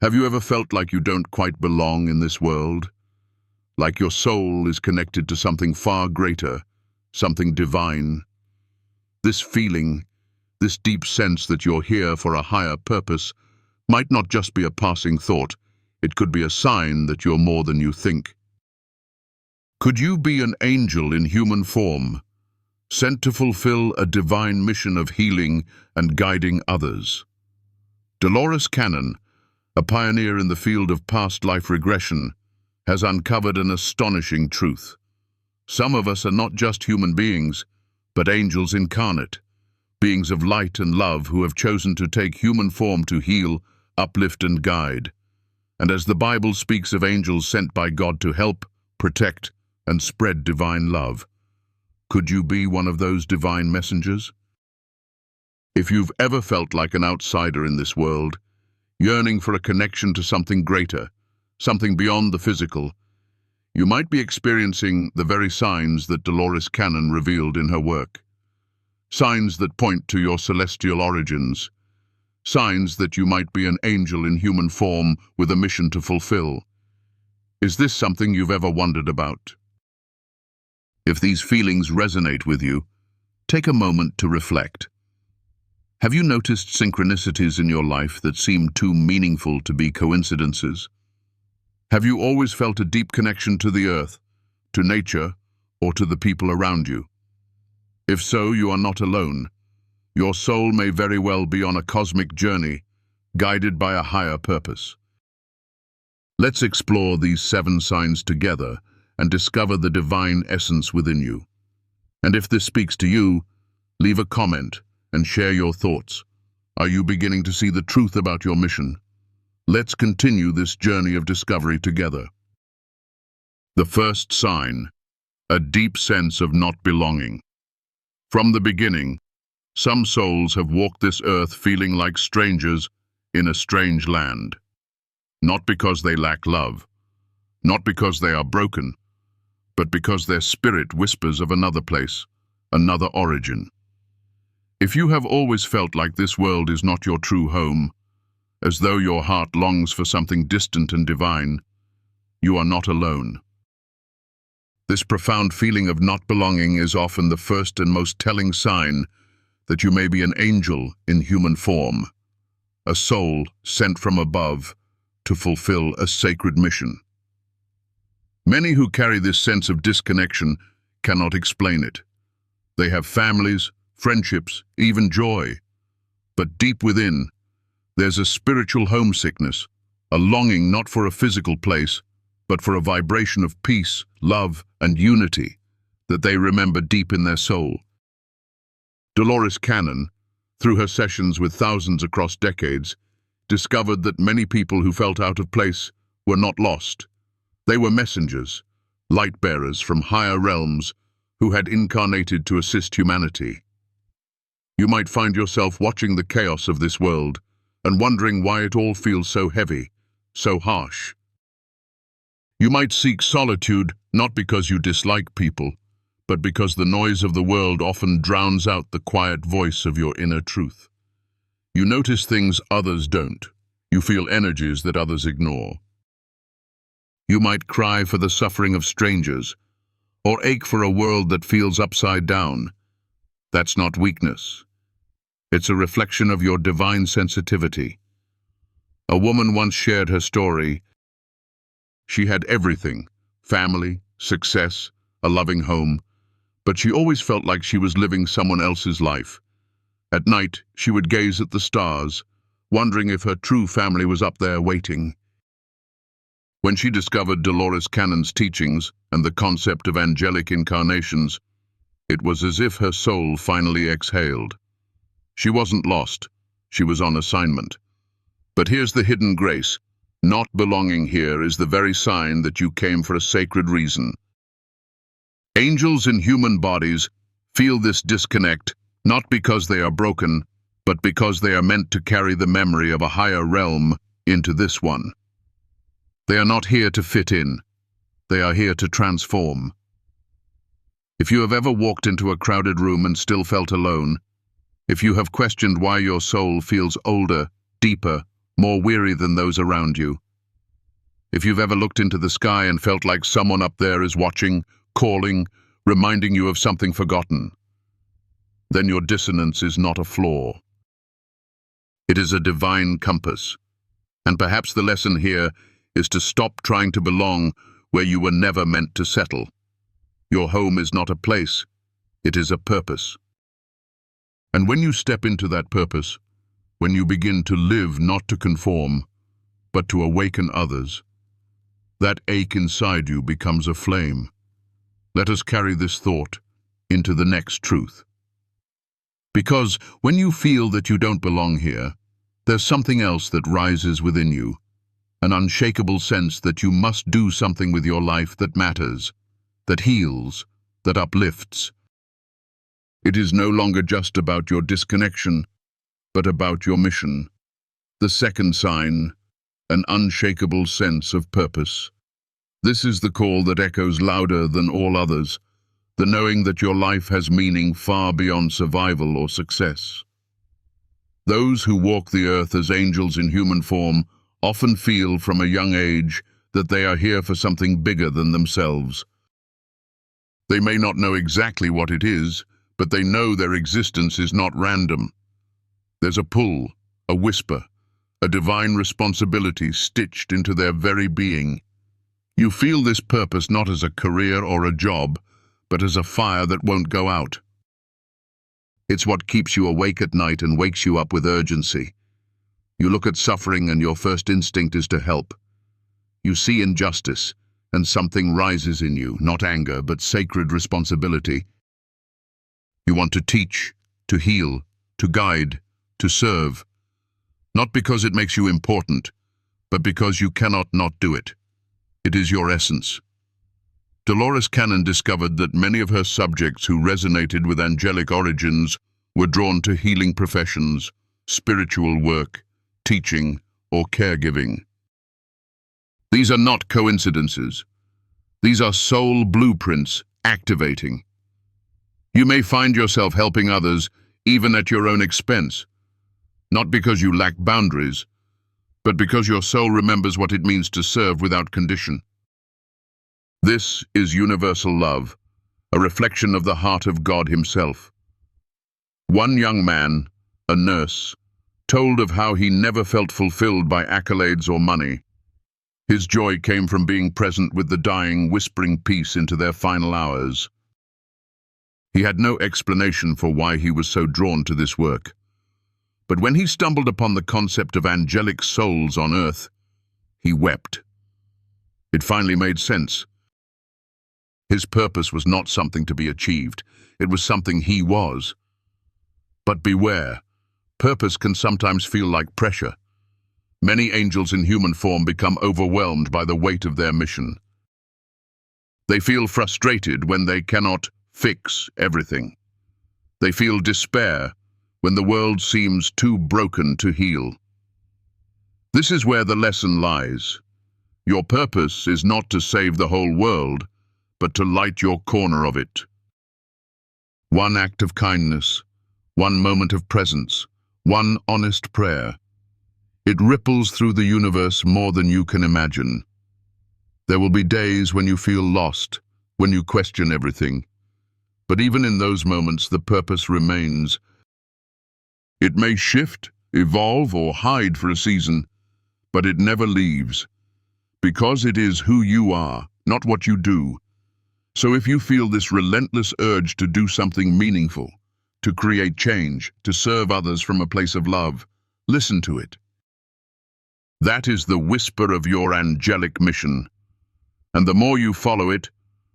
Have you ever felt like you don't quite belong in this world? Like your soul is connected to something far greater, something divine? This feeling, this deep sense that you're here for a higher purpose, might not just be a passing thought. It could be a sign that you're more than you think. Could you be an angel in human form, sent to fulfill a divine mission of healing and guiding others? Dolores Cannon, a pioneer in the field of past life regression, has uncovered an astonishing truth. Some of us are not just human beings, but angels incarnate, beings of light and love who have chosen to take human form to heal, uplift and guide. And as the Bible speaks of angels sent by God to help, protect, and spread divine love, could you be one of those divine messengers? If you've ever felt like an outsider in this world, yearning for a connection to something greater, something beyond the physical, you might be experiencing the very signs that Dolores Cannon revealed in her work. Signs that point to your celestial origins. Signs that you might be an angel in human form with a mission to fulfill. Is this something you've ever wondered about? If these feelings resonate with you, take a moment to reflect. Have you noticed synchronicities in your life that seem too meaningful to be coincidences? Have you always felt a deep connection to the earth, to nature, or to the people around you? If so, you are not alone. Your soul may very well be on a cosmic journey, guided by a higher purpose. Let's explore these 7 signs together and discover the divine essence within you. And if this speaks to you, leave a comment and share your thoughts. Are you beginning to see the truth about your mission? Let's continue this journey of discovery together. The first sign, a deep sense of not belonging. From the beginning, some souls have walked this earth feeling like strangers in a strange land. Not because they lack love, not because they are broken, but because their spirit whispers of another place, another origin. If you have always felt like this world is not your true home, as though your heart longs for something distant and divine, you are not alone. This profound feeling of not belonging is often the first and most telling sign that you may be an angel in human form, a soul sent from above to fulfill a sacred mission. Many who carry this sense of disconnection cannot explain it. They have families, friendships, even joy. But deep within, there's a spiritual homesickness, a longing not for a physical place, but for a vibration of peace, love, and unity that they remember deep in their soul. Dolores Cannon, through her sessions with thousands across decades, discovered that many people who felt out of place were not lost. They were messengers, light-bearers from higher realms who had incarnated to assist humanity. You might find yourself watching the chaos of this world and wondering why it all feels so heavy, so harsh. You might seek solitude not because you dislike people, but because the noise of the world often drowns out the quiet voice of your inner truth. You notice things others don't. You feel energies that others ignore. You might cry for the suffering of strangers, or ache for a world that feels upside down. That's not weakness. It's a reflection of your divine sensitivity. A woman once shared her story. She had everything, family, success, a loving home, but she always felt like she was living someone else's life. At night, she would gaze at the stars, wondering if her true family was up there waiting. When she discovered Dolores Cannon's teachings and the concept of angelic incarnations, it was as if her soul finally exhaled. She wasn't lost, she was on assignment. But here's the hidden grace. Not belonging here is the very sign that you came for a sacred reason. Angels in human bodies feel this disconnect, not because they are broken, but because they are meant to carry the memory of a higher realm into this one. They are not here to fit in. They are here to transform. If you have ever walked into a crowded room and still felt alone, if you have questioned why your soul feels older, deeper, more weary than those around you. If you've ever looked into the sky and felt like someone up there is watching, calling, reminding you of something forgotten, then your dissonance is not a flaw. It is a divine compass. And perhaps the lesson here is to stop trying to belong where you were never meant to settle. Your home is not a place, it is a purpose. And when you step into that purpose, when you begin to live not to conform, but to awaken others, that ache inside you becomes a flame. Let us carry this thought into the next truth. Because when you feel that you don't belong here, there's something else that rises within you, an unshakable sense that you must do something with your life that matters, that heals, that uplifts. It is no longer just about your disconnection, but about your mission. The second sign, an unshakable sense of purpose. This is the call that echoes louder than all others, the knowing that your life has meaning far beyond survival or success. Those who walk the earth as angels in human form often feel from a young age that they are here for something bigger than themselves. They may not know exactly what it is, but they know their existence is not random. There's a pull, a whisper, a divine responsibility stitched into their very being. You feel this purpose not as a career or a job, but as a fire that won't go out. It's what keeps you awake at night and wakes you up with urgency. You look at suffering and your first instinct is to help. You see injustice, and something rises in you, not anger, but sacred responsibility. You want to teach, to heal, to guide, to serve, not because it makes you important, but because you cannot not do it. It is your essence. Dolores Cannon discovered that many of her subjects who resonated with angelic origins were drawn to healing professions, spiritual work, teaching, or caregiving. These are not coincidences. These are soul blueprints activating. You may find yourself helping others even at your own expense, not because you lack boundaries, but because your soul remembers what it means to serve without condition. This is universal love, a reflection of the heart of God himself. One young man, a nurse, told of how he never felt fulfilled by accolades or money. His joy came from being present with the dying, whispering peace into their final hours. He had no explanation for why he was so drawn to this work. But when he stumbled upon the concept of angelic souls on earth, he wept. It finally made sense. His purpose was not something to be achieved, it was something he was. But beware, purpose can sometimes feel like pressure. Many angels in human form become overwhelmed by the weight of their mission. They feel frustrated when they cannot fix everything. They feel despair when the world seems too broken to heal. This is where the lesson lies. Your purpose is not to save the whole world, but to light your corner of it. One act of kindness, one moment of presence, one honest prayer. It ripples through the universe more than you can imagine. There will be days when you feel lost, when you question everything. But even in those moments, the purpose remains. It may shift, evolve, or hide for a season, but it never leaves. Because it is who you are, not what you do. So if you feel this relentless urge to do something meaningful, to create change, to serve others from a place of love, listen to it. That is the whisper of your angelic mission. And the more you follow it,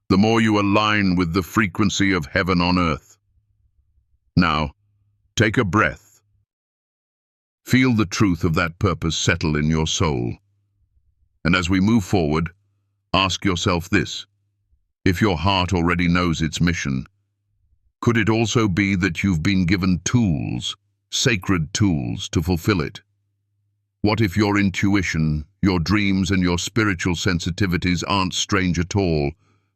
the more you align with the frequency of heaven on earth. Now, take a breath. Feel the truth of that purpose settle in your soul. And as we move forward, ask yourself this. If your heart already knows its mission, could it also be that you've been given tools, sacred tools, to fulfill it? What if your intuition, your dreams, and your spiritual sensitivities aren't strange at all,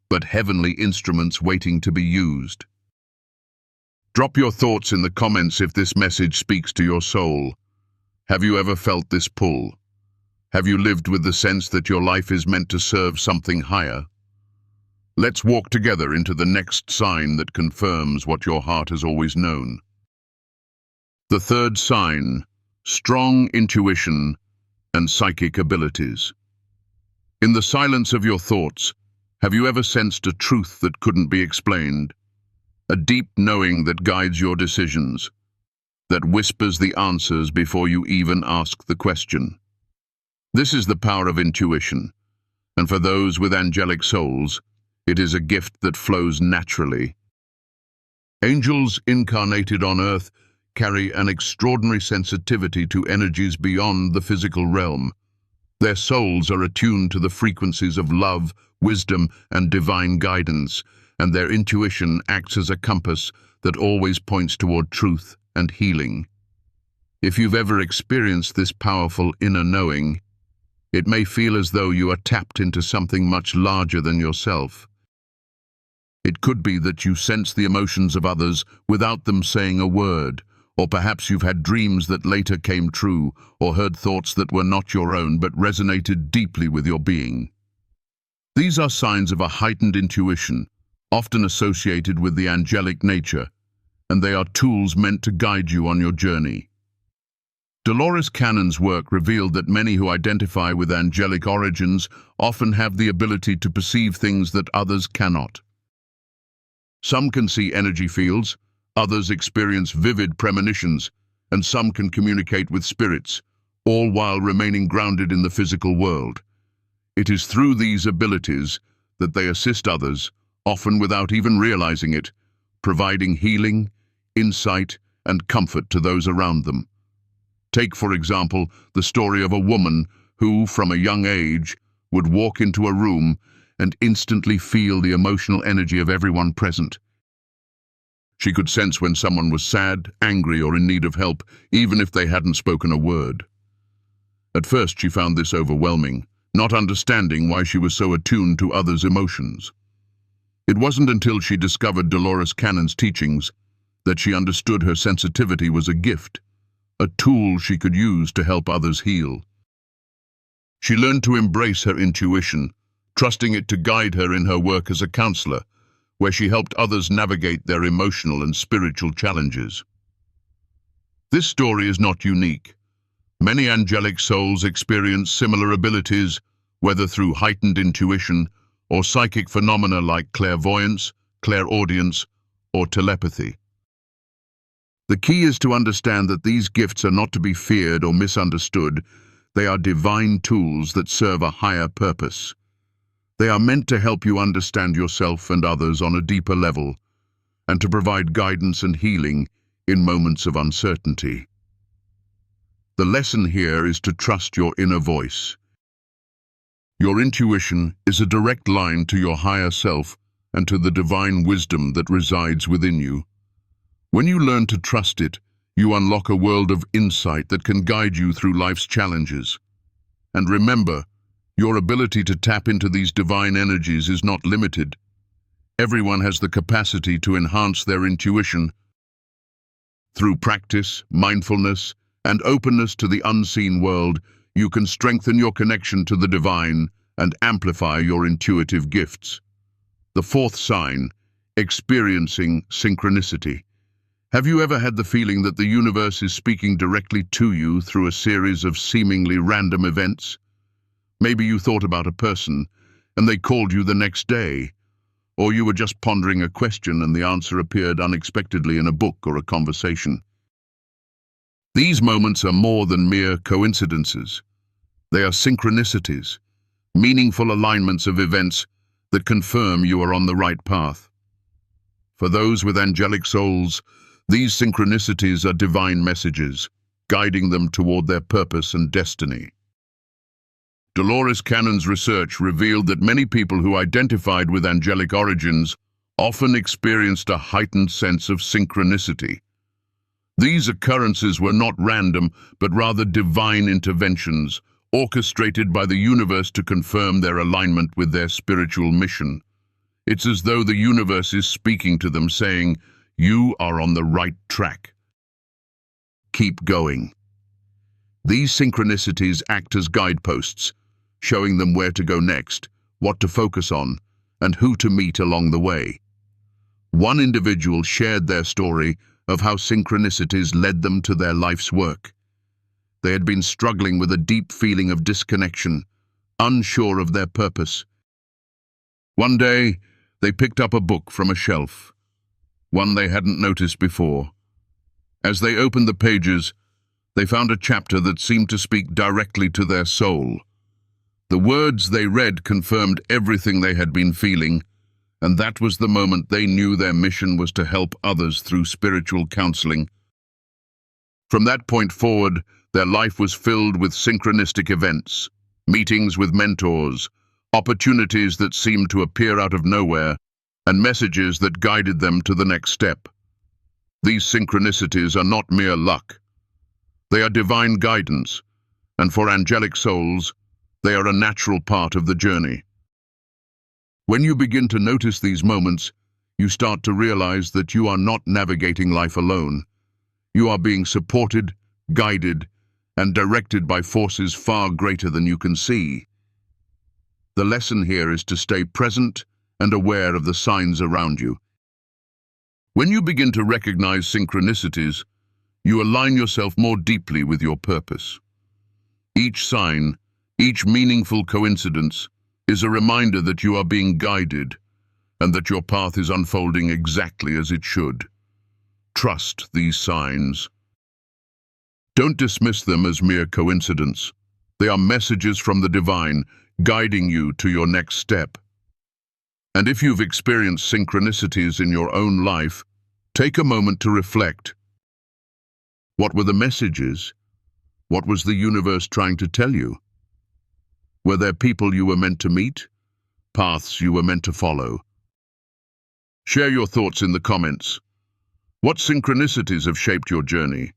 but heavenly instruments waiting to be used? Drop your thoughts in the comments if this message speaks to your soul. Have you ever felt this pull? Have you lived with the sense that your life is meant to serve something higher? Let's walk together into the next sign that confirms what your heart has always known. The third sign, strong intuition and psychic abilities. In the silence of your thoughts, have you ever sensed a truth that couldn't be explained? A deep knowing that guides your decisions, that whispers the answers before you even ask the question. This is the power of intuition, and for those with angelic souls, it is a gift that flows naturally. Angels incarnated on earth carry an extraordinary sensitivity to energies beyond the physical realm. Their souls are attuned to the frequencies of love, wisdom, and divine guidance, and their intuition acts as a compass that always points toward truth and healing. If you've ever experienced this powerful inner knowing, it may feel as though you are tapped into something much larger than yourself. It could be that you sense the emotions of others without them saying a word, or perhaps you've had dreams that later came true, or heard thoughts that were not your own but resonated deeply with your being. These are signs of a heightened intuition, often associated with the angelic nature, and they are tools meant to guide you on your journey. Dolores Cannon's work revealed that many who identify with angelic origins often have the ability to perceive things that others cannot. Some can see energy fields, others experience vivid premonitions, and some can communicate with spirits, all while remaining grounded in the physical world. It is through these abilities that they assist others, often without even realizing it, providing healing, insight, and comfort to those around them. Take, for example, the story of a woman who, from a young age, would walk into a room and instantly feel the emotional energy of everyone present. She could sense when someone was sad, angry, or in need of help, even if they hadn't spoken a word. At first, she found this overwhelming, not understanding why she was so attuned to others' emotions. It wasn't until she discovered Dolores Cannon's teachings that she understood her sensitivity was a gift, a tool she could use to help others heal. She learned to embrace her intuition, trusting it to guide her in her work as a counselor, where she helped others navigate their emotional and spiritual challenges. This story is not unique. Many angelic souls experience similar abilities, whether through heightened intuition or psychic phenomena like clairvoyance, clairaudience, or telepathy. The key is to understand that these gifts are not to be feared or misunderstood. They are divine tools that serve a higher purpose. They are meant to help you understand yourself and others on a deeper level, and to provide guidance and healing in moments of uncertainty. The lesson here is to trust your inner voice. Your intuition is a direct line to your higher self and to the divine wisdom that resides within you. When you learn to trust it, you unlock a world of insight that can guide you through life's challenges. And remember, your ability to tap into these divine energies is not limited. Everyone has the capacity to enhance their intuition. Through practice, mindfulness, and openness to the unseen world, you can strengthen your connection to the divine and amplify your intuitive gifts. The fourth sign, experiencing synchronicity. Have you ever had the feeling that the universe is speaking directly to you through a series of seemingly random events? Maybe you thought about a person, and they called you the next day. Or you were just pondering a question and the answer appeared unexpectedly in a book or a conversation. These moments are more than mere coincidences. They are synchronicities, meaningful alignments of events that confirm you are on the right path. For those with angelic souls, these synchronicities are divine messages, guiding them toward their purpose and destiny. Dolores Cannon's research revealed that many people who identified with angelic origins often experienced a heightened sense of synchronicity. These occurrences were not random, but rather divine interventions, orchestrated by the universe to confirm their alignment with their spiritual mission. It's as though the universe is speaking to them, saying, "You are on the right track. Keep going." These synchronicities act as guideposts, showing them where to go next, what to focus on, and who to meet along the way. One individual shared their story of how synchronicities led them to their life's work. They had been struggling with a deep feeling of disconnection, unsure of their purpose. One day, they picked up a book from a shelf, one they hadn't noticed before. As they opened the pages, they found a chapter that seemed to speak directly to their soul. The words they read confirmed everything they had been feeling, and that was the moment they knew their mission was to help others through spiritual counseling. From that point forward, their life was filled with synchronistic events, meetings with mentors, opportunities that seemed to appear out of nowhere, and messages that guided them to the next step. These synchronicities are not mere luck. They are divine guidance, and for angelic souls, they are a natural part of the journey. When you begin to notice these moments, you start to realize that you are not navigating life alone. You are being supported, guided, and directed by forces far greater than you can see. The lesson here is to stay present and aware of the signs around you. When you begin to recognize synchronicities, you align yourself more deeply with your purpose. Each sign, each meaningful coincidence, is a reminder that you are being guided and that your path is unfolding exactly as it should. Trust these signs. Don't dismiss them as mere coincidence. They are messages from the divine, guiding you to your next step. And if you've experienced synchronicities in your own life, take a moment to reflect. What were the messages? What was the universe trying to tell you? Were there people you were meant to meet? Paths you were meant to follow? Share your thoughts in the comments. What synchronicities have shaped your journey?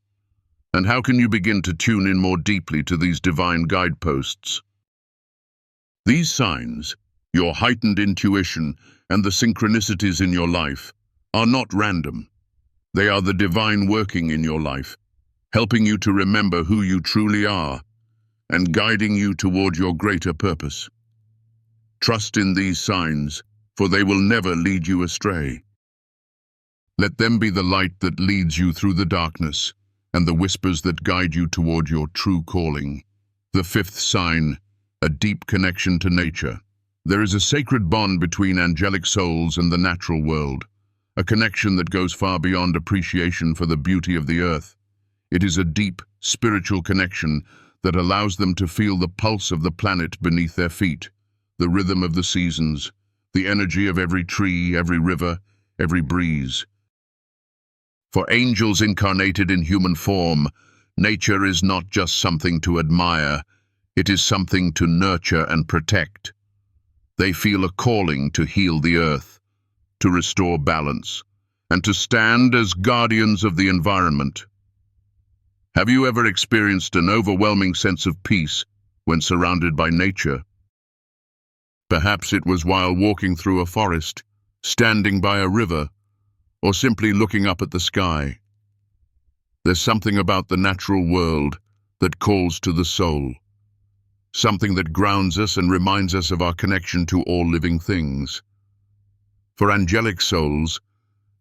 And how can you begin to tune in more deeply to these divine guideposts? These signs, your heightened intuition, and the synchronicities in your life are not random. They are the divine working in your life, helping you to remember who you truly are and guiding you toward your greater purpose. Trust in these signs, for they will never lead you astray. Let them be the light that leads you through the darkness and the whispers that guide you toward your true calling. The fifth sign, a deep connection to nature. There is a sacred bond between angelic souls and the natural world, a connection that goes far beyond appreciation for the beauty of the earth. It is a deep, spiritual connection that allows them to feel the pulse of the planet beneath their feet, the rhythm of the seasons, the energy of every tree, every river, every breeze. For angels incarnated in human form, nature is not just something to admire, it is something to nurture and protect. They feel a calling to heal the earth, to restore balance, and to stand as guardians of the environment. Have you ever experienced an overwhelming sense of peace when surrounded by nature? Perhaps it was while walking through a forest, standing by a river, or simply looking up at the sky. There's something about the natural world that calls to the soul, something that grounds us and reminds us of our connection to all living things. For angelic souls,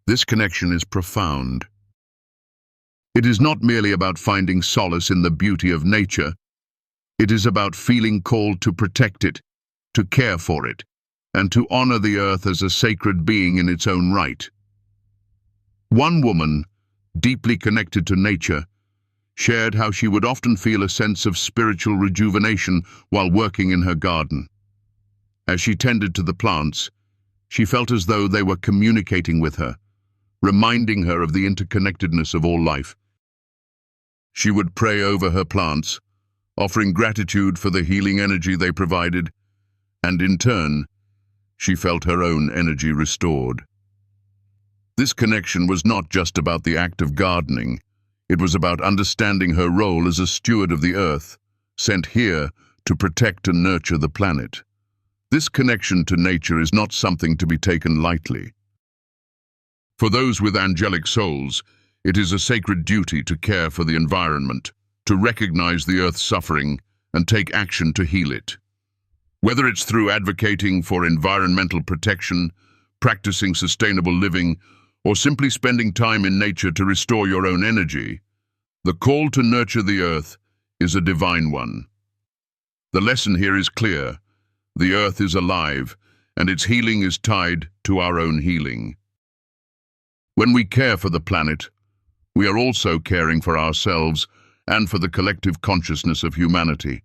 this connection is profound. It is not merely about finding solace in the beauty of nature. It is about feeling called to protect it, to care for it, and to honor the earth as a sacred being in its own right. One woman, deeply connected to nature, shared how she would often feel a sense of spiritual rejuvenation while working in her garden. As she tended to the plants, she felt as though they were communicating with her, reminding her of the interconnectedness of all life. She would pray over her plants, offering gratitude for the healing energy they provided, and in turn, she felt her own energy restored. This connection was not just about the act of gardening. It was about understanding her role as a steward of the earth, sent here to protect and nurture the planet. This connection to nature is not something to be taken lightly. For those with angelic souls, it is a sacred duty to care for the environment, to recognize the Earth's suffering and take action to heal it. Whether it's through advocating for environmental protection, practicing sustainable living, or simply spending time in nature to restore your own energy, the call to nurture the Earth is a divine one. The lesson here is clear. The Earth is alive, and its healing is tied to our own healing. When we care for the planet, we are also caring for ourselves and for the collective consciousness of humanity.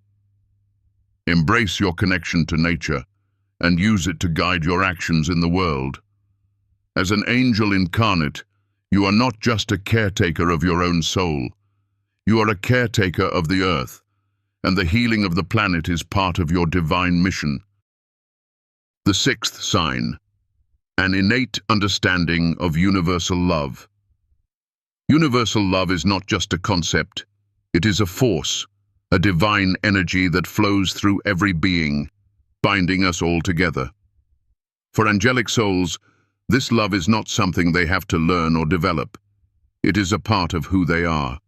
Embrace your connection to nature and use it to guide your actions in the world. As an angel incarnate, you are not just a caretaker of your own soul. You are a caretaker of the Earth, and the healing of the planet is part of your divine mission. The sixth sign, an innate understanding of universal love. Universal love is not just a concept, it is a force, a divine energy that flows through every being, binding us all together. For angelic souls, this love is not something they have to learn or develop. It is a part of who they are.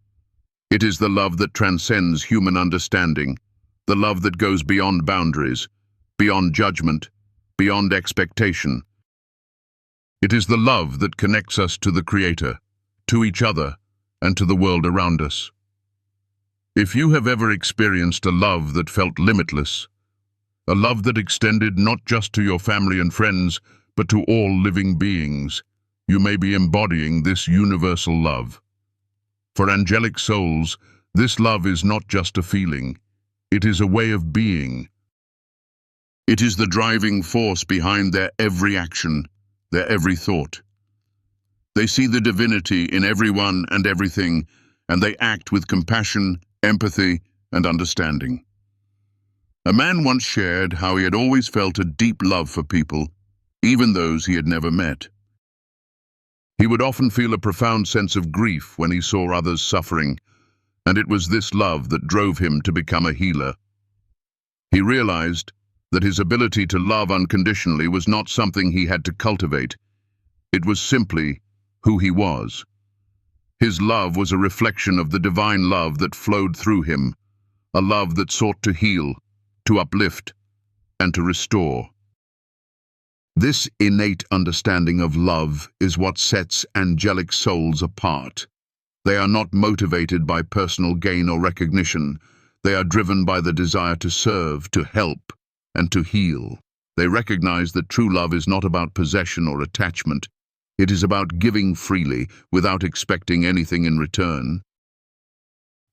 It is the love that transcends human understanding, the love that goes beyond boundaries, beyond judgment, beyond expectation. It is the love that connects us to the Creator, to each other, and to the world around us. If you have ever experienced a love that felt limitless, a love that extended not just to your family and friends, but to all living beings, you may be embodying this universal love. For angelic souls, this love is not just a feeling, it is a way of being. It is the driving force behind their every action, their every thought. They see the divinity in everyone and everything, and they act with compassion, empathy, and understanding. A man once shared how he had always felt a deep love for people, even those he had never met. He would often feel a profound sense of grief when he saw others suffering, and it was this love that drove him to become a healer. He realized that his ability to love unconditionally was not something he had to cultivate. It was simply who he was. His love was a reflection of the divine love that flowed through him, a love that sought to heal, to uplift, and to restore. This innate understanding of love is what sets angelic souls apart. They are not motivated by personal gain or recognition. They are driven by the desire to serve, to help, and to heal. They recognize that true love is not about possession or attachment. It is about giving freely, without expecting anything in return.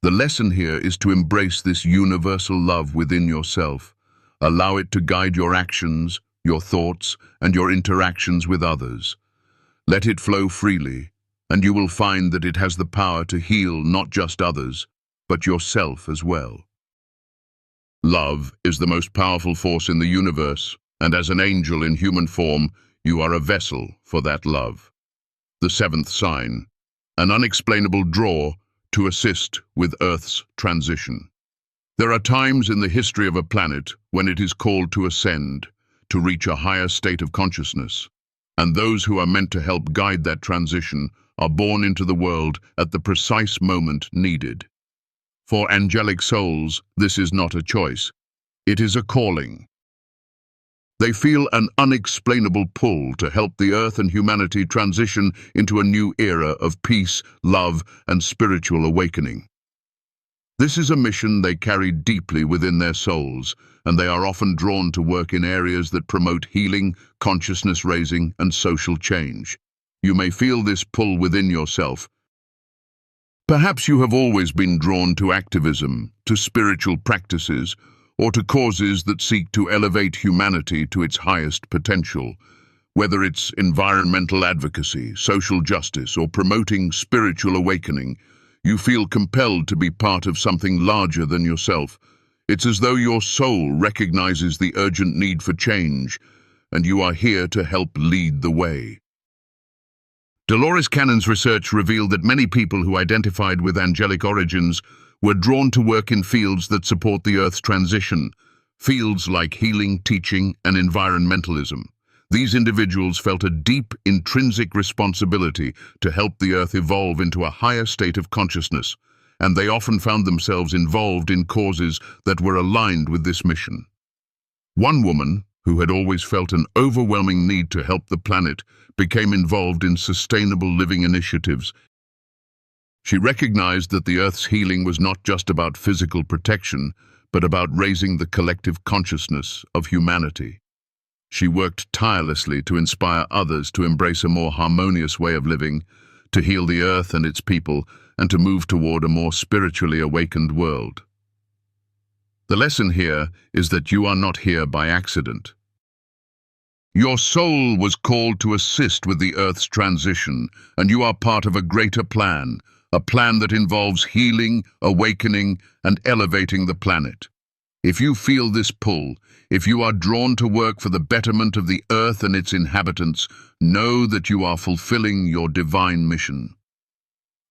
The lesson here is to embrace this universal love within yourself. Allow it to guide your actions, your thoughts, and your interactions with others. Let it flow freely, and you will find that it has the power to heal not just others, but yourself as well. Love is the most powerful force in the universe, and as an angel in human form, you are a vessel for that love. The seventh sign, an unexplainable draw to assist with Earth's transition. There are times in the history of a planet when it is called to ascend, to reach a higher state of consciousness, and those who are meant to help guide that transition are born into the world at the precise moment needed. For angelic souls, this is not a choice. It is a calling. They feel an unexplainable pull to help the Earth and humanity transition into a new era of peace, love, and spiritual awakening. This is a mission they carry deeply within their souls, and they are often drawn to work in areas that promote healing, consciousness raising, and social change. You may feel this pull within yourself. Perhaps you have always been drawn to activism, to spiritual practices, or to causes that seek to elevate humanity to its highest potential. Whether it's environmental advocacy, social justice, or promoting spiritual awakening, you feel compelled to be part of something larger than yourself. It's as though your soul recognizes the urgent need for change, and you are here to help lead the way. Dolores Cannon's research revealed that many people who identified with angelic origins were drawn to work in fields that support the Earth's transition, fields like healing, teaching, and environmentalism. These individuals felt a deep, intrinsic responsibility to help the Earth evolve into a higher state of consciousness, and they often found themselves involved in causes that were aligned with this mission. One woman, who had always felt an overwhelming need to help the planet, became involved in sustainable living initiatives. She recognized that the Earth's healing was not just about physical protection, but about raising the collective consciousness of humanity. She worked tirelessly to inspire others to embrace a more harmonious way of living, to heal the Earth and its people, and to move toward a more spiritually awakened world. The lesson here is that you are not here by accident. Your soul was called to assist with the Earth's transition, and you are part of a greater plan, a plan that involves healing, awakening, and elevating the planet. If you feel this pull, if you are drawn to work for the betterment of the Earth and its inhabitants, know that you are fulfilling your divine mission.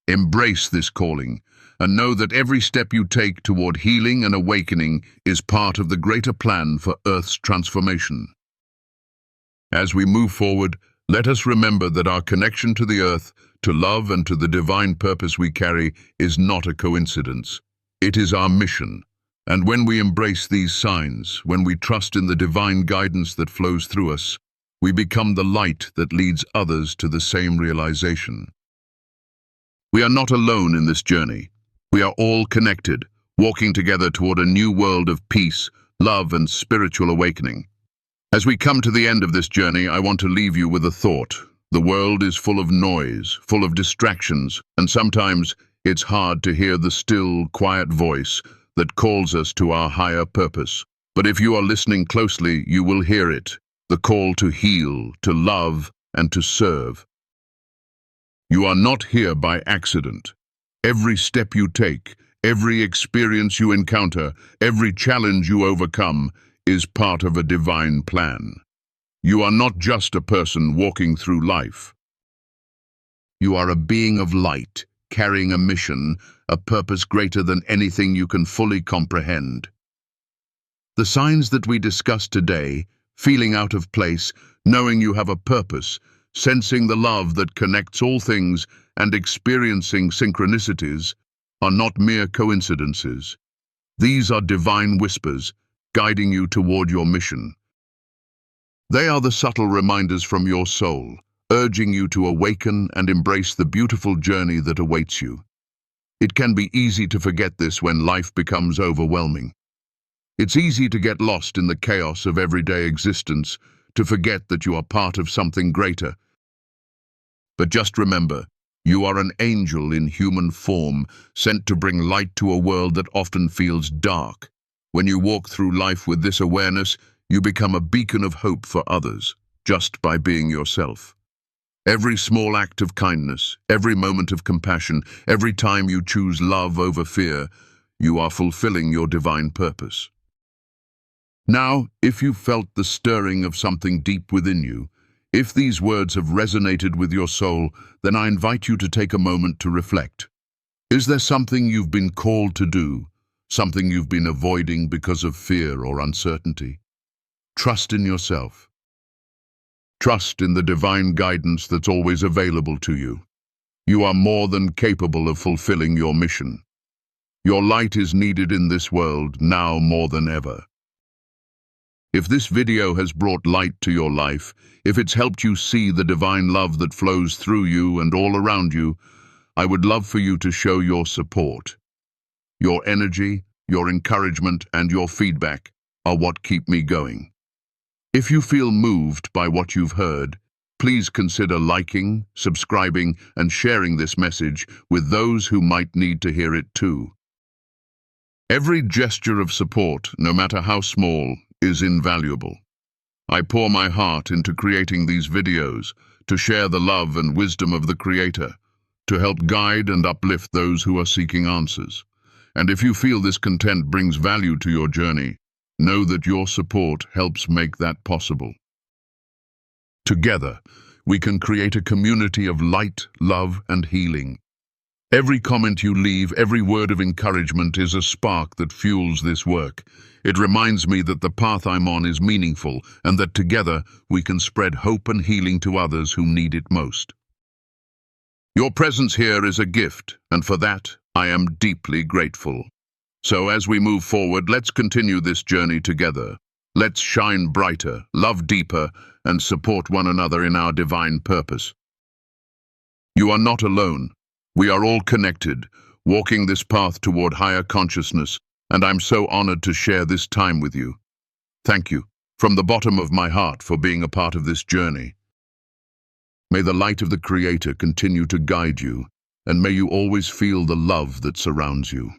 Embrace this calling, and know that every step you take toward healing and awakening is part of the greater plan for Earth's transformation. As we move forward, let us remember that our connection to the Earth, to love and to the divine purpose we carry, is not a coincidence. It is our mission. And when we embrace these signs, when we trust in the divine guidance that flows through us, we become the light that leads others to the same realization. We are not alone in this journey. We are all connected, walking together toward a new world of peace, love, and spiritual awakening. As we come to the end of this journey, I want to leave you with a thought. The world is full of noise, full of distractions, and sometimes it's hard to hear the still, quiet voice that calls us to our higher purpose. But if you are listening closely, you will hear it, the call to heal, to love, and to serve. You are not here by accident. Every step you take, every experience you encounter, every challenge you overcome is part of a divine plan. You are not just a person walking through life. You are a being of light, carrying a mission, a purpose greater than anything you can fully comprehend. The signs that we discussed today, feeling out of place, knowing you have a purpose, sensing the love that connects all things, and experiencing synchronicities, are not mere coincidences. These are divine whispers, guiding you toward your mission. They are the subtle reminders from your soul, urging you to awaken and embrace the beautiful journey that awaits you. It can be easy to forget this when life becomes overwhelming. It's easy to get lost in the chaos of everyday existence, to forget that you are part of something greater. But just remember, you are an angel in human form, sent to bring light to a world that often feels dark. When you walk through life with this awareness, you become a beacon of hope for others, just by being yourself. Every small act of kindness, every moment of compassion, every time you choose love over fear, you are fulfilling your divine purpose. Now, if you felt the stirring of something deep within you, if these words have resonated with your soul, then I invite you to take a moment to reflect. Is there something you've been called to do, something you've been avoiding because of fear or uncertainty? Trust in yourself. Trust in the divine guidance that's always available to you. You are more than capable of fulfilling your mission. Your light is needed in this world now more than ever. If this video has brought light to your life, if it's helped you see the divine love that flows through you and all around you, I would love for you to show your support. Your energy, your encouragement, and your feedback are what keep me going. If you feel moved by what you've heard, please consider liking, subscribing, and sharing this message with those who might need to hear it too. Every gesture of support, no matter how small, is invaluable. I pour my heart into creating these videos to share the love and wisdom of the Creator, to help guide and uplift those who are seeking answers. And if you feel this content brings value to your journey, know that your support helps make that possible. Together, we can create a community of light, love, and healing. Every comment you leave, every word of encouragement is a spark that fuels this work. It reminds me that the path I'm on is meaningful and that together we can spread hope and healing to others who need it most. Your presence here is a gift, and for that, I am deeply grateful. So as we move forward, let's continue this journey together. Let's shine brighter, love deeper, and support one another in our divine purpose. You are not alone. We are all connected, walking this path toward higher consciousness, and I'm so honored to share this time with you. Thank you, from the bottom of my heart, for being a part of this journey. May the light of the Creator continue to guide you, and may you always feel the love that surrounds you.